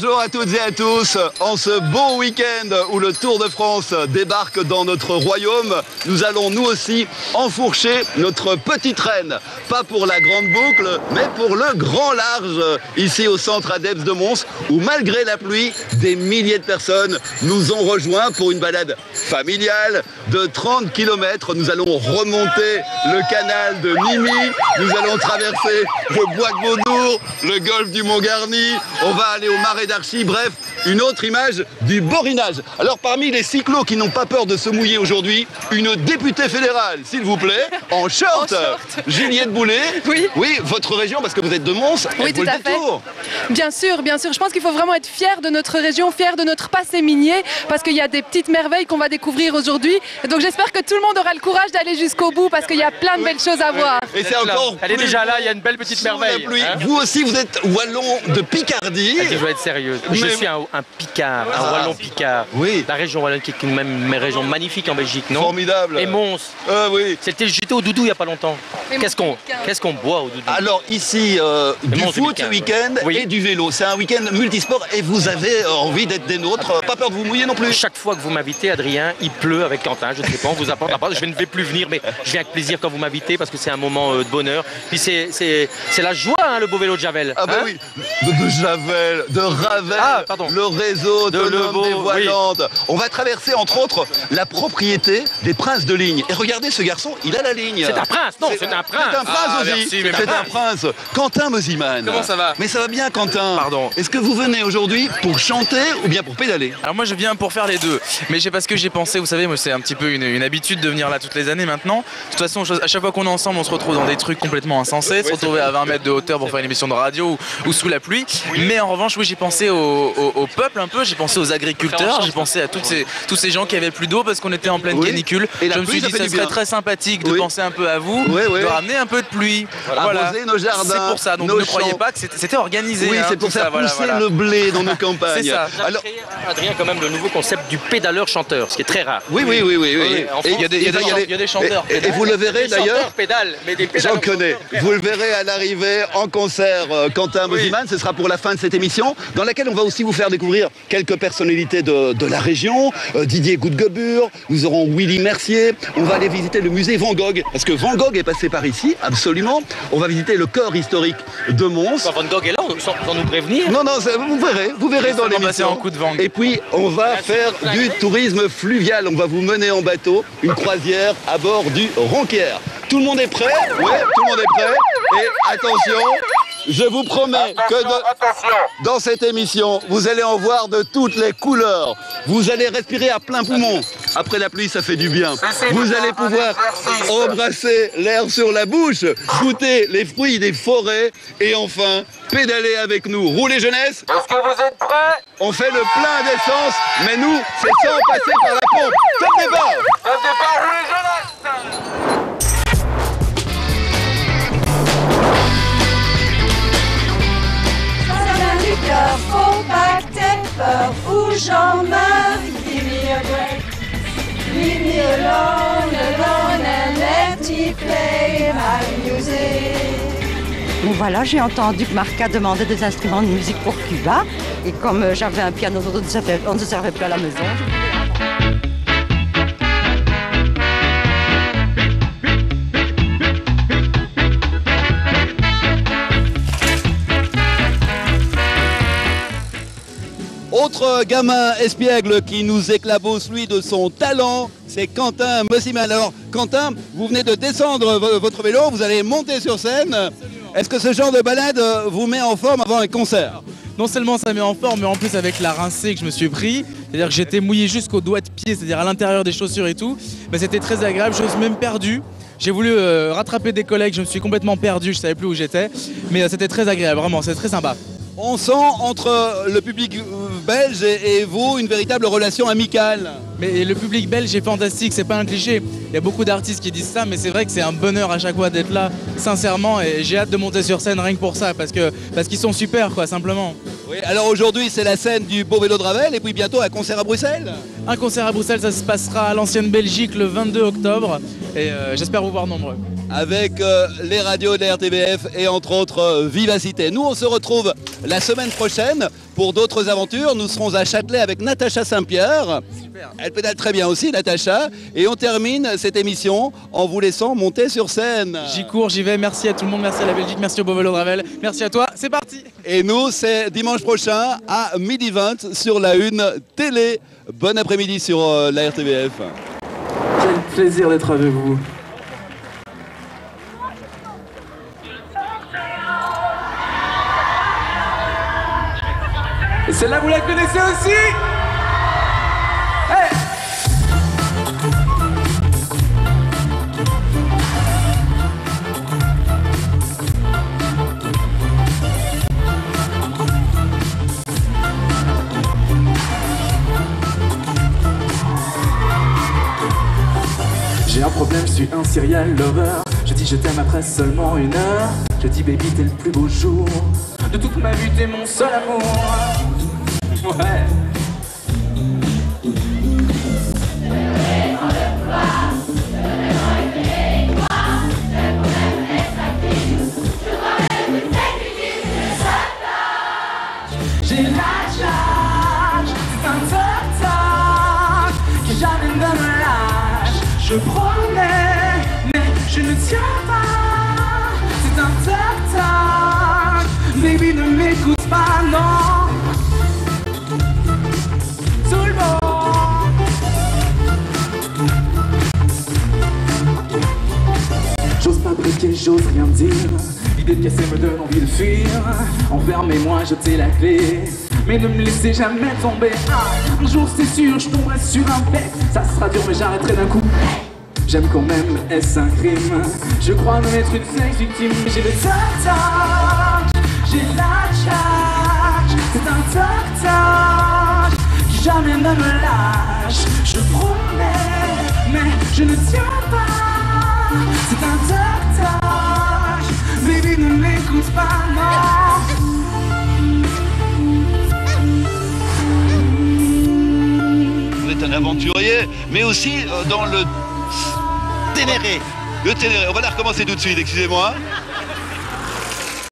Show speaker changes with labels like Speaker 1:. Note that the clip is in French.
Speaker 1: Bonjour à toutes et à tous. En ce beau week-end où le Tour de France débarque dans notre royaume, nous allons nous aussi enfourcher notre petite reine. Pas pour la grande boucle, mais pour le grand large, ici au centre ADEPS de Mons, où malgré la pluie, des milliers de personnes nous ont rejoints pour une balade familiale de 30 km. Nous allons remonter le canal de Nimy, nous allons traverser le bois de Beaudour, le golfe du Mont-Garni, on va aller au marais d'Archy, bref, une autre image du borinage. Alors parmi les cyclos qui n'ont pas peur de se mouiller aujourd'hui, une députée fédérale, s'il vous plaît, en short, Juliette Boulet.
Speaker 2: Oui.
Speaker 1: Oui, votre région, parce que vous êtes de Mons,
Speaker 2: oui, tout à fait. Bien sûr, bien sûr. Je pense qu'il faut vraiment être fier de notre région, fier de notre passé minier, parce qu'il y a des petites merveilles qu'on va découvrir aujourd'hui. Donc j'espère que tout le monde aura le courage d'aller jusqu'au bout, parce qu'il y a plein de belles choses à voir.
Speaker 1: Et c'est encore.
Speaker 3: Elle est déjà là, il y a une belle petite merveille.
Speaker 1: Hein, vous aussi, vous êtes wallon de Picardie.
Speaker 3: Je dois être sérieux. Je suis un Picard, un wallon Picard.
Speaker 1: Oui.
Speaker 3: La région wallonne qui est une région magnifique en Belgique, non?
Speaker 1: Formidable.
Speaker 3: Et Mons.
Speaker 1: Oui.
Speaker 3: J'étais au Doudou il n'y a pas longtemps. Qu'est-ce qu'on boit au Doudou?
Speaker 1: Alors ici, du foot ce week-end et du vélo. C'est un week-end multisport et vous avez envie d'être des nôtres. Pas peur de vous mouiller non plus.
Speaker 3: Chaque fois que vous m'invitez, Adrien, il pleut avec Quentin. Je ne sais pas, on vous apporte la part. Je ne vais plus venir, mais je viens avec plaisir quand vous m'invitez parce que c'est un moment de bonheur. Puis c'est la joie, hein, le beau vélo de Javel.
Speaker 1: Ah bah oui, de Javel, de Ravel, le réseau de l'homme des Voilantes. Oui. On va traverser entre autres la propriété des princes de ligne. Et regardez ce garçon, il a la ligne.
Speaker 3: C'est un prince, non, c'est un prince.
Speaker 1: C'est un prince aussi. C'est un prince. Quentin Mosiman.
Speaker 4: Comment ça va?
Speaker 1: Mais ça va bien, Quentin.
Speaker 4: Pardon.
Speaker 1: Est-ce que vous venez aujourd'hui pour chanter ou bien pour pédaler?
Speaker 4: Alors moi je viens pour faire les deux. Mais c'est parce que j'ai pensé, vous savez, moi c'est un petit peu une habitude de venir là toutes les années maintenant. De toute façon, à chaque fois qu'on est ensemble, on se retrouve dans des trucs complètement insensés, se retrouver à 20 mètres de hauteur pour faire une émission de radio ou sous la pluie. Mais en revanche, oui, j'ai pensé au peuple un peu, j'ai pensé aux agriculteurs, j'ai pensé à tous ces gens qui avaient plus d'eau parce qu'on était en pleine canicule. Et je me suis dit que ça serait très sympathique de penser un peu à vous, de ramener un peu de pluie.
Speaker 1: Voilà. Nos jardins,
Speaker 4: c'est pour ça, donc ne croyez pas que c'était organisé.
Speaker 1: Oui, c'est pour faire pousser le blé dans nos campagnes.
Speaker 3: C'est ça. Alors, Adrien, quand même, le nouveau concept du pédaleur-chanteur, ce qui est très rare.
Speaker 1: Oui.
Speaker 4: Il y a des chanteurs.
Speaker 1: Et vous le verrez d'ailleurs.
Speaker 3: J'en
Speaker 1: connais. Vous le verrez à l'arrivée en concert, Quentin Mosiman. Ce sera pour la fin de cette émission, dans laquelle on va aussi vous faire découvrir quelques personnalités de la région. Didier Goudgebur, nous aurons Willy Mercier. On va aller visiter le musée Van Gogh, parce que Van Gogh est passé par ici, absolument. On va visiter le corps historique de Mons.
Speaker 3: Van Gogh est là, sans nous prévenir.
Speaker 1: Non, vous verrez dans l'émission.
Speaker 4: Et
Speaker 1: puis on va faire du tourisme fluvial. On va vous mener en bateau, une croisière à bord du Ronquière. Tout le monde est prêt? Ouais, tout le monde est prêt. Et attention, je vous promets que dans cette émission, vous allez en voir de toutes les couleurs. Vous allez respirer à plein poumon. Après la pluie, ça fait du bien. Vous allez pouvoir embrasser l'air sur la bouche, goûter les fruits des forêts et enfin pédaler avec nous. Roulez jeunesse.
Speaker 5: Est-ce que vous êtes prêts?
Speaker 1: On fait le plein d'essence, mais nous, c'est sans passer par la pompe. Top départ.
Speaker 5: Top départ, roulez jeunesse.
Speaker 6: Faut pas que t'aies peur ou j'en meurs. Give me a break, leave me alone and let me play my music.
Speaker 7: Bon voilà, j'ai entendu que Marca demandait des instruments de musique pour Cuba. Et comme j'avais un piano, on ne se servait plus à la maison.
Speaker 1: Autre gamin espiègle qui nous éclabousse, lui, de son talent, c'est Quentin Mosiman. Alors, Quentin, vous venez de descendre votre vélo, vous allez monter sur scène. Est-ce que ce genre de balade vous met en forme avant un concert?
Speaker 4: Non seulement ça met en forme, mais en plus avec la rincée que je me suis pris, c'est-à-dire que j'étais mouillé jusqu'aux doigts de pied, c'est-à-dire à l'intérieur des chaussures et tout, mais c'était très agréable, je me suis même perdu. J'ai voulu rattraper des collègues, je me suis complètement perdu, je ne savais plus où j'étais, mais c'était très agréable, vraiment, c'est très sympa.
Speaker 1: On sent entre le public belge et vous une véritable relation amicale.
Speaker 4: Mais le public belge est fantastique, c'est pas un cliché. Il y a beaucoup d'artistes qui disent ça, mais c'est vrai que c'est un bonheur à chaque fois d'être là, sincèrement, et j'ai hâte de monter sur scène rien que pour ça, parce qu'ils sont super, quoi, simplement.
Speaker 1: Oui, alors aujourd'hui c'est la scène du Beau Vélo de Ravel, et puis bientôt un concert à Bruxelles.
Speaker 4: Un concert à Bruxelles, ça se passera à l'Ancienne Belgique le 22 octobre, et j'espère vous voir nombreux.
Speaker 1: Avec les radios de la RTBF et entre autres Vivacité. Nous on se retrouve la semaine prochaine pour d'autres aventures. Nous serons à Châtelet avec Natacha Saint-Pierre. Elle pédale très bien aussi, Natacha. Et on termine cette émission en vous laissant monter sur scène.
Speaker 4: J'y cours, j'y vais. Merci à tout le monde, merci à la Belgique, merci au Beau Vélo de Ravel. Merci à toi, c'est parti.
Speaker 1: Et nous, c'est dimanche prochain à 12h20 sur la Une Télé. Bon après-midi sur la RTBF.
Speaker 8: Quel plaisir d'être avec vous. Et celle-là, vous la connaissez aussi? Hey! J'ai un problème, je suis un serial lover. Je dis je t'aime après seulement 1 heure. Je dis baby t'es le plus beau jour de toute ma vie, t'es mon seul amour. Ouais. J'ai la charge, c'est un toc-toc qui jamais ne me lâche. Je promets, mais je ne tiens pas. C'est un toc-toc, baby ne m'écoute pas, non. Tout le monde. J'ose pas briquer, j'ose rien dire. L'idée de casser me donne envie de fuir. Enfermez-moi, jetez la clé. Mais ne me laissez jamais tomber. Un jour c'est sûr, je tomberai sur un bec. Ça sera dur mais j'arrêterai d'un coup. J'aime quand même, est-ce un crime? Je crois me mettre une sexe victime. J'ai le toc-toc, j'ai la charge. C'est un toc-toc qui jamais ne me lâche. Je promets, mais je ne tiens pas. C'est un toc-toc, baby ne m'écoute pas, non.
Speaker 1: Vous êtes un aventurier, mais aussi dans le Ténéré. Le Ténéré, on va la recommencer tout de suite, excusez-moi.